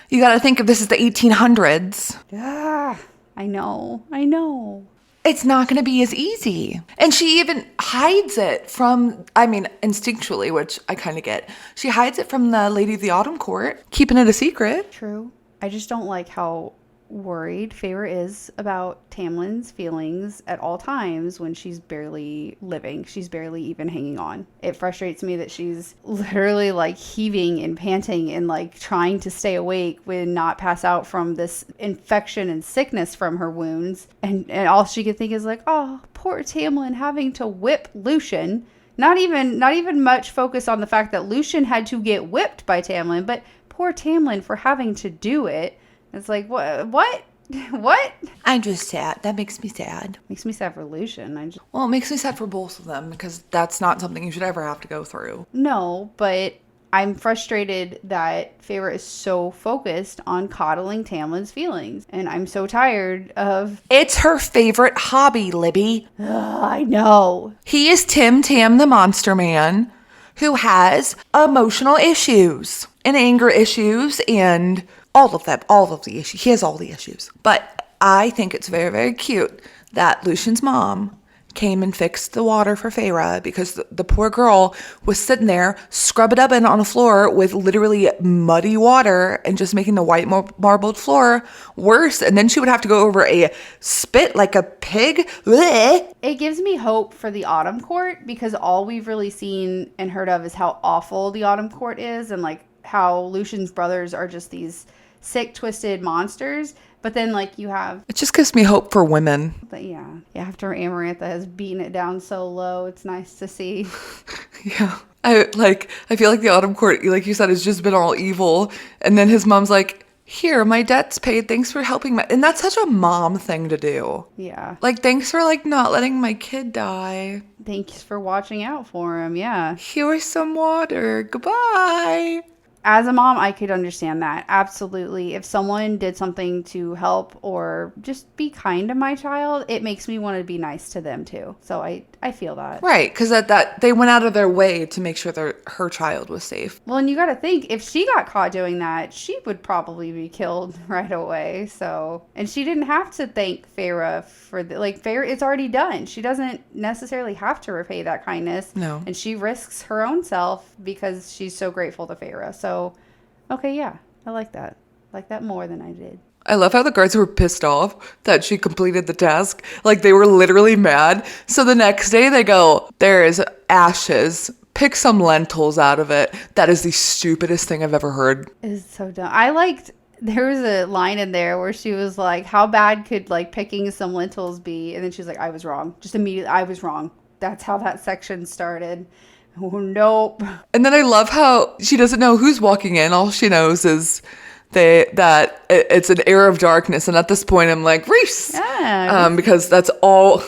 You got to think of this as the 1800s. Yeah, I know. It's not going to be as easy. And she even hides it from, instinctually, which I kind of get. She hides it from the Lady of the Autumn Court, keeping it a secret. True. I just don't like how worried Feyre is about Tamlin's feelings at all times when she's barely living. She's barely even hanging on. It frustrates me that she's literally like heaving and panting and like trying to stay awake when not pass out from this infection and sickness from her wounds. And all she could think is like, oh, poor Tamlin having to whip Lucien. Not even much focus on the fact that Lucien had to get whipped by Tamlin, but poor Tamlin for having to do it. It's like, what? I'm just sad. That makes me sad. Makes me sad for Lucien. Well, it makes me sad for both of them because that's not something you should ever have to go through. No, but I'm frustrated that Feyre is so focused on coddling Tamlin's feelings. And I'm so tired of... It's her favorite hobby, Libby. I know. He is Tim Tam the Monster Man who has emotional issues and anger issues and... all of the issues. He has all the issues. But I think it's very, very cute that Lucien's mom came and fixed the water for Feyre because the poor girl was sitting there scrubbing up on the floor with literally muddy water and just making the white marbled floor worse. And then she would have to go over a spit like a pig. Blech. It gives me hope for the Autumn Court because all we've really seen and heard of is how awful the Autumn Court is and like how Lucien's brothers are just these sick, twisted monsters. But then, like, you have... It just gives me hope for women. But yeah, after Amarantha has beaten it down so low, it's nice to see. Yeah. I feel like the Autumn Court, like you said, has just been all evil. And then his mom's like, here, my debt's paid. Thanks for helping me. And that's such a mom thing to do. Yeah. Like, thanks for, like, not letting my kid die. Thanks for watching out for him. Yeah. Here's some water. Goodbye. As a mom, I could understand that. Absolutely. If someone did something to help or just be kind to my child, it makes me want to be nice to them too. So I feel that. Right, because that they went out of their way to make sure her child was safe. Well, and you got to think, if she got caught doing that, she would probably be killed right away. So, and she didn't have to thank Feyre for Feyre, it's already done. She doesn't necessarily have to repay that kindness. No. And she risks her own self because she's so grateful to Feyre. So, okay, yeah, I like that. I like that more than I did. I love how the guards were pissed off that she completed the task. Like, they were literally mad. So the next day they go, there is ashes. Pick some lentils out of it. That is the stupidest thing I've ever heard. It's so dumb. There was a line in there where she was like, how bad could, like, picking some lentils be? And then she was like, I was wrong. Just immediately, I was wrong. That's how that section started. Oh, nope. And then I love how she doesn't know who's walking in. All she knows is that it's an air of darkness. And at this point, I'm like, Reese! Yeah. Because that's all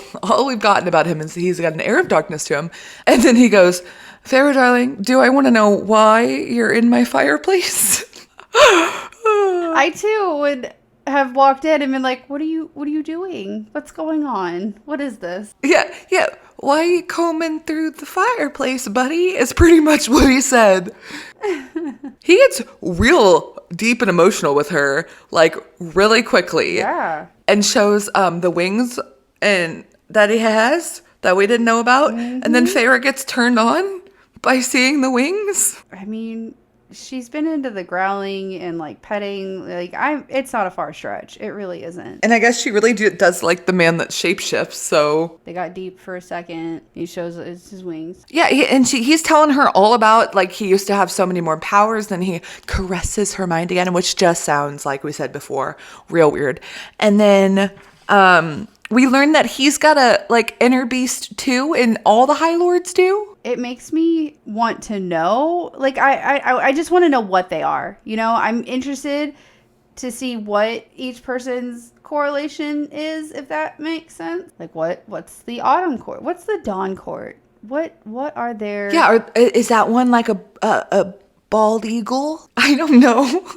we've gotten about him is he's got an air of darkness to him. And then he goes, Feyre, darling, do I want to know why you're in my fireplace? I, too, would have walked in and been like, what are you doing? What's going on? What is this? Yeah. Why are you combing through the fireplace, buddy? Is pretty much what he said. He gets real deep and emotional with her, like, really quickly. Yeah. And shows the wings and that he has that we didn't know about. Mm-hmm. And then Feyre gets turned on by seeing the wings. I mean, she's been into the growling and like petting. It's not a far stretch. It really isn't. And I guess she really does like the man that shapeshifts. So they got deep for a second. He shows it's his wings. Yeah, he's telling her all about like he used to have so many more powers. Then he caresses her mind again, which just sounds like we said before, real weird. And then we learn that he's got a like inner beast too, and all the High Lords do. It makes me want to know. Like I just want to know what they are. You know, I'm interested to see what each person's correlation is, if that makes sense. Like what's the Autumn Court? What's the Dawn Court? What are their... Yeah, is that one like a bald eagle? I don't know.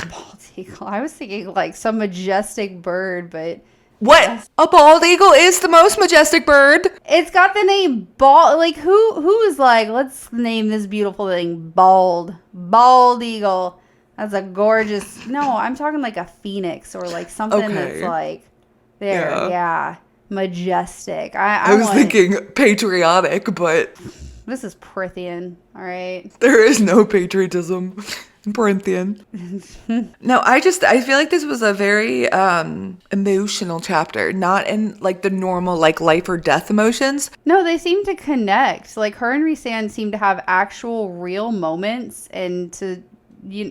Bald eagle. I was thinking like some majestic bird, but... What? Yes. A bald eagle is the most majestic bird. It's got the name bald. Like who is like, let's name this beautiful thing bald eagle. That's a gorgeous. No, I'm talking like a phoenix or like something that's like there. Yeah. Majestic. I was thinking patriotic, but this is Prithian. All right. There is no patriotism. Corinthian. No, I feel like this was a very emotional chapter, not in like the normal like life or death emotions. No, they seem to connect. Like her and Rhysand seem to have actual real moments and to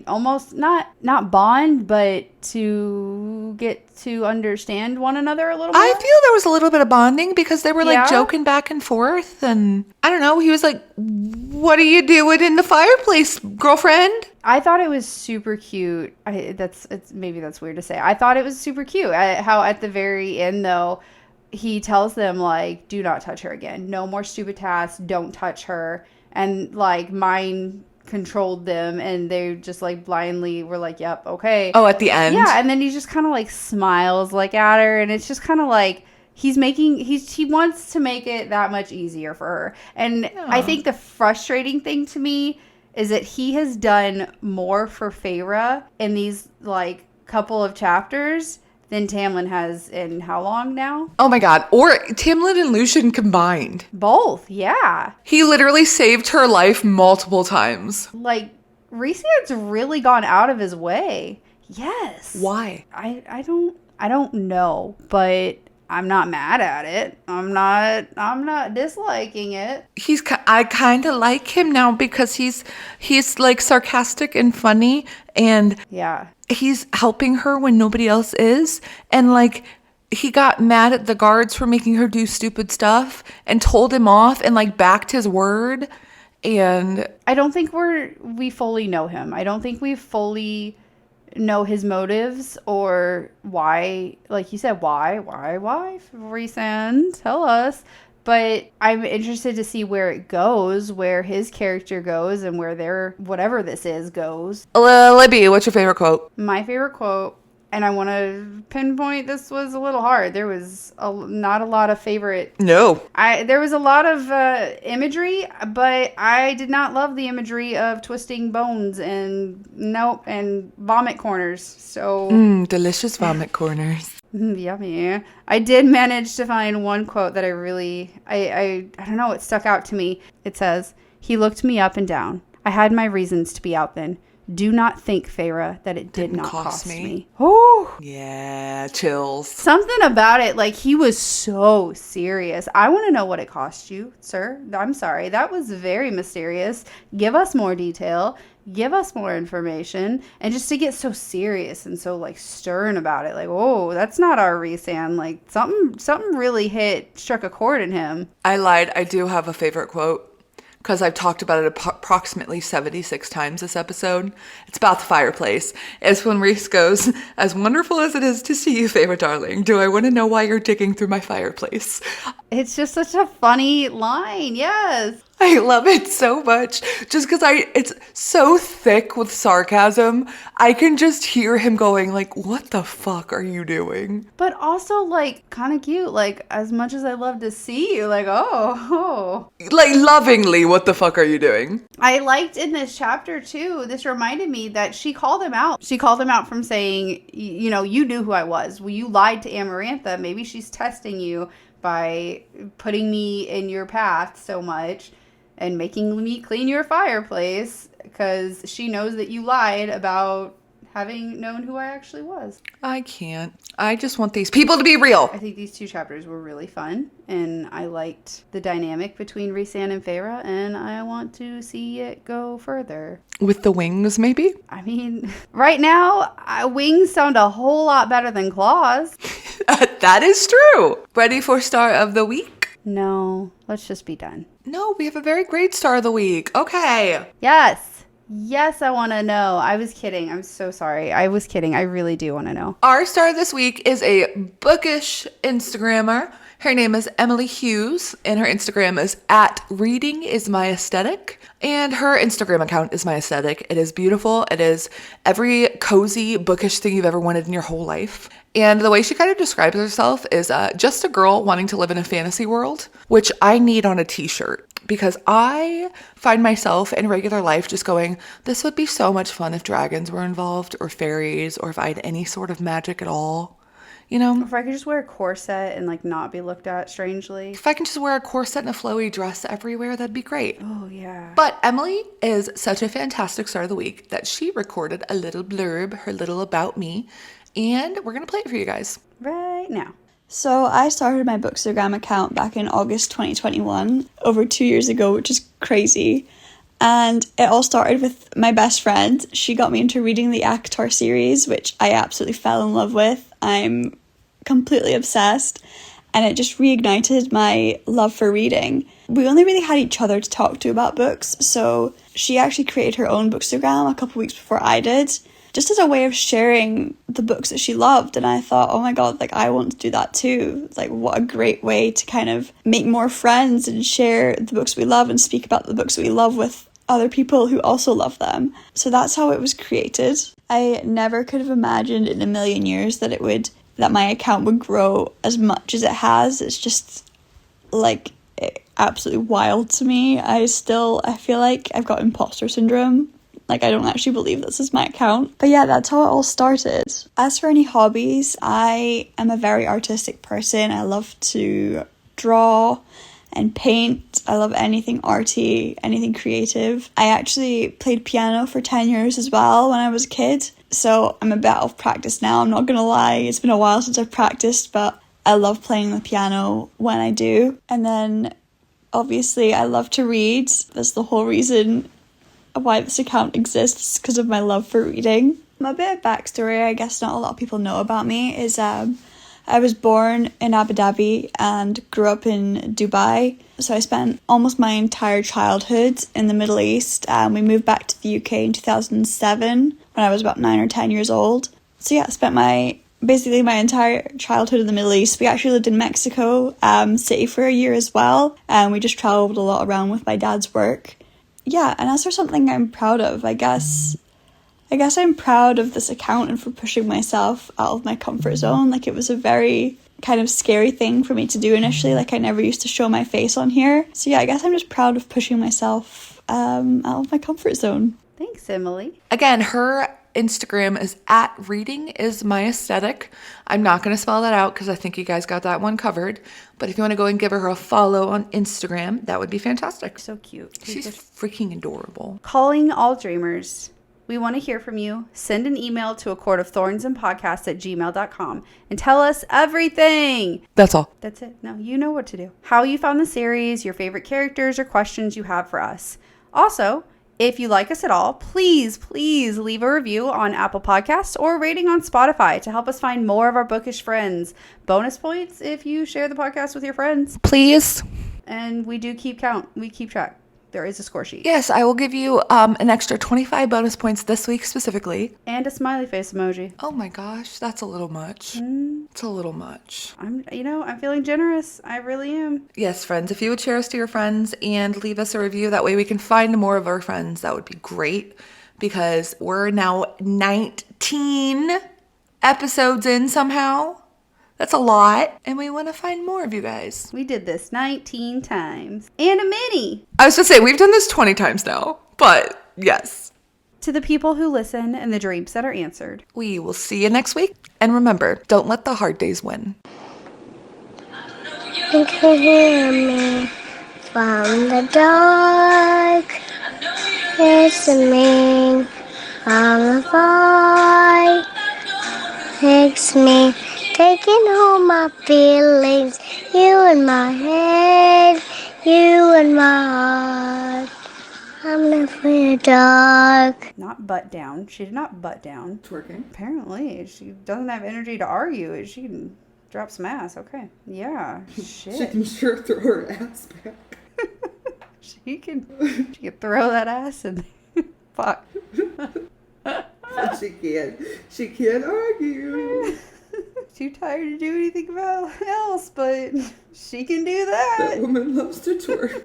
almost not bond, but to get to understand one another a little more. I feel there was a little bit of bonding because they were like Yeah? joking back and forth, and I don't know, he was like, "What are you doing in the fireplace, girlfriend?" I thought it was super cute. Maybe that's weird to say. I thought it was super cute. How at the very end though, he tells them like, "Do not touch her again. No more stupid tasks. Don't touch her." And like mind controlled them, and they just like blindly were like, "Yep, okay." Oh, at the end? Yeah, and then he just kind of like smiles like at her, and it's just kind of like he wants to make it that much easier for her. And I think the frustrating thing to me is that he has done more for Feyre in these like couple of chapters than Tamlin has in how long now? Oh my god. Or Tamlin and Lucian combined. Both, yeah. He literally saved her life multiple times. Like, Rhysand's really gone out of his way. Yes. Why? I don't know, but I'm not mad at it. I'm not disliking it. I kind of like him now because he's like sarcastic and funny, and Yeah. he's helping her when nobody else is, and like he got mad at the guards for making her do stupid stuff and told him off and like backed his word. And I don't think we fully know him. I don't think we fully know his motives or why, like you said, why Rhysand, tell us. But I'm interested to see where it goes, where his character goes, and where their whatever this is goes. Libby, what's your favorite quote? My favorite quote, and I want to pinpoint, this was a little hard. There was not a lot of favorite. No. There was a lot of imagery, but I did not love the imagery of twisting bones and vomit corners. So Delicious vomit corners. Yummy. I did manage to find one quote that I really, I don't know, it stuck out to me. It says, "He looked me up and down. I had my reasons to be out then. Do not think, Feyre, that it did not cost me." Oh, Yeah, chills. something about it, like he was so serious. I want to know what it cost you, sir. I'm sorry. That was very mysterious. Give us more detail. Give us more information. And just to get so serious and so like stern about it, like, oh, that's not our Rhysand. Like something really struck a chord in him. I lied. I do have a favorite quote because I've talked about it approximately 76 times this episode. It's about the fireplace. It's when Rhys goes, "As wonderful as it is to see you, favorite darling, do I want to know why you're digging through my fireplace?" It's just such a funny line. Yes. I love it so much just because it's so thick with sarcasm. I can just hear him going like, "What the fuck are you doing?" But also like kind of cute. Like as much as I love to see you, like, oh. Like lovingly, "What the fuck are you doing?" I liked in this chapter too, this reminded me that she called him out. She called him out from saying, you knew who I was. Well, you lied to Amarantha. Maybe she's testing you by putting me in your path so much and making me clean your fireplace because she knows that you lied about having known who I actually was. I can't. I just want these people to be real. I think these two chapters were really fun, and I liked the dynamic between Rhysand and Feyre, and I want to see it go further. With the wings, maybe? I mean, right now, wings sound a whole lot better than claws. That is true. Ready for star of the week? No, let's just be done. No, we have a very great star of the week. Okay. Yes, I want to know. I was kidding. I'm so sorry. I was kidding. I really do want to know. Our star this week is a bookish Instagrammer. Her name is Emily Hughes, and her Instagram is @readingismyaesthetic. And her Instagram account is my aesthetic. It is beautiful. It is every cozy, bookish thing you've ever wanted in your whole life. And the way she kind of describes herself is just a girl wanting to live in a fantasy world, which I need on a t-shirt. Because I find myself in regular life just going, this would be so much fun if dragons were involved, or fairies, or if I had any sort of magic at all. you know? If I could just wear a corset and like not be looked at strangely. If I can just wear a corset and a flowy dress everywhere, that'd be great. Oh, yeah. But Emily is such a fantastic start of the week that she recorded a little blurb, her little about me, and we're going to play it for you guys. Right now. So I started my Bookstagram account back in August 2021, over 2 years ago, which is crazy. And it all started with my best friend. She got me into reading the ACOTAR series, which I absolutely fell in love with. I'm completely obsessed. And it just reignited my love for reading. We only really had each other to talk to about books. So she actually created her own Bookstagram a couple weeks before I did, just as a way of sharing the books that she loved. And I thought, oh my God, like I want to do that too. Like what a great way to kind of make more friends and share the books we love and speak about the books we love with other people who also love them. So that's how it was created. I never could have imagined in a million years that my account would grow as much as it has. It's just like absolutely wild to me. I feel like I've got imposter syndrome. Like I don't actually believe this is my account. But yeah, that's how it all started. As for any hobbies, I am a very artistic person. I love to draw and paint. I love anything arty, anything creative. I actually played piano for 10 years as well when I was a kid. So I'm a bit out of practice now, I'm not gonna lie. It's been a while since I've practiced, but I love playing the piano when I do. And then obviously I love to read. That's the whole reason why this account exists, because of my love for reading. A bit of backstory I guess not a lot of people know about me is I was born in Abu Dhabi and grew up in Dubai. So I spent almost my entire childhood in the Middle East. We moved back to the UK in 2007 when I was about 9 or 10 years old. So yeah, I spent basically my entire childhood in the Middle East. We actually lived in Mexico City for a year as well. And we just traveled a lot around with my dad's work. Yeah, and as for something I'm proud of, I guess I'm proud of this account and for pushing myself out of my comfort zone. Like it was a very kind of scary thing for me to do initially. Like I never used to show my face on here. So yeah, I guess I'm just proud of pushing myself out of my comfort zone. Thanks, Emily. Again, her Instagram is at readingismyaesthetic. I'm not going to spell that out because I think you guys got that one covered. But if you want to go and give her a follow on Instagram, that would be fantastic. So cute. She's freaking adorable. Calling all dreamers. We want to hear from you. Send an email to acordofthornsandpodcast@gmail.com and tell us everything. That's all. That's it. No, you know what to do. How you found the series, your favorite characters, or questions you have for us. Also, if you like us at all, please leave a review on Apple Podcasts or a rating on Spotify to help us find more of our bookish friends. Bonus points if you share the podcast with your friends. Please. And we do keep count. We keep track. There is a score sheet. Yes, I will give you an extra 25 bonus points this week specifically. And a smiley face emoji. Oh my gosh, that's a little much. It's a little much. I'm feeling generous. I really am. Yes, friends, if you would share us to your friends and leave us a review, that way we can find more of our friends, that would be great, because we're now 19 episodes in somehow. That's a lot, and we want to find more of you guys. We did this 19 times. And a mini. I was going to say, we've done this 20 times now, but yes. To the people who listen and the dreams that are answered. We will see you next week. And remember, don't let the hard days win. You can hear me from the dark, listening from the void. Takes me, taking home my feelings, you in my head, you in my heart. I'm left in the dark. Not butt down. She did not butt down. Twerking. Apparently, she doesn't have energy to argue. She can drop some ass. Okay. Yeah. Shit. She can sure throw her ass back. She can throw that ass in. Fuck. She can't argue. Too tired to do anything else, but she can do that. That woman loves to twerk.